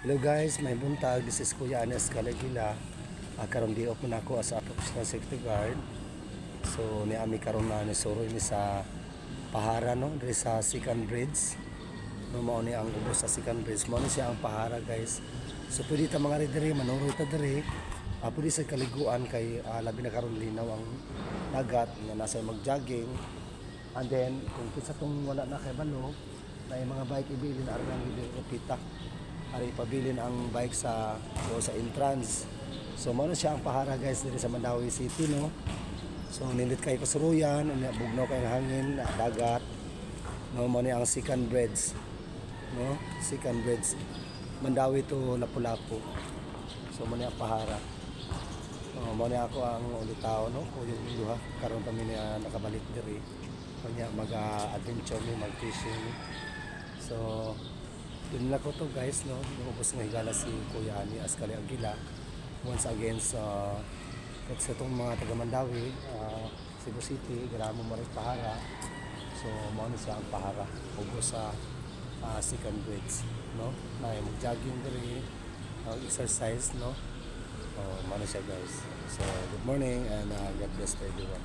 Hello guys, may buntag. This is Kuya Anes Caligula. Karon di off na ako as a professional safety guard. So ni ami karon na ni suro ini sa Pahara no, diri sa Second Bridge. No mao ni ang ubos sa Second Bridge. Mao ni siya ang Pahara guys. So pwede ta mga diri manuro ta diri. Pwede sa kaliguan kay labi na karon linaw ang dagat nga nasa mag-jogging. And then kung kinsa tong wala na kay balo, na yung mga bike ibilin aron ang pita. Ari pabilin ang bike sa entrance. So mao na siya ang Pahara guys diri sa Mandawi City no. So nilit kay kasuruyan, bugnaw kay hangin, dagat. No mao ni ang Second Bridge. No, Second Bridge. Mandawi to Lapu-Lapu. So mao ni ang Pahara. Mao ni ako ang ulitaw no, ko yung duha karon kami na nakabalik diri. Kanya mag-adventure ni mag-fishing. So yun lang ko to guys no, lumabas nga higala si Kuya Ani Ascali Aguila once again sa itong mga taga Mandawi, Cebu City, Gramo Marik Pahara. So mao ni siya ang Pahara ugo sa Second Bridge no, na yung jogging diri, exercise no. Mao ni siya guys. So good morning and God bless to everyone.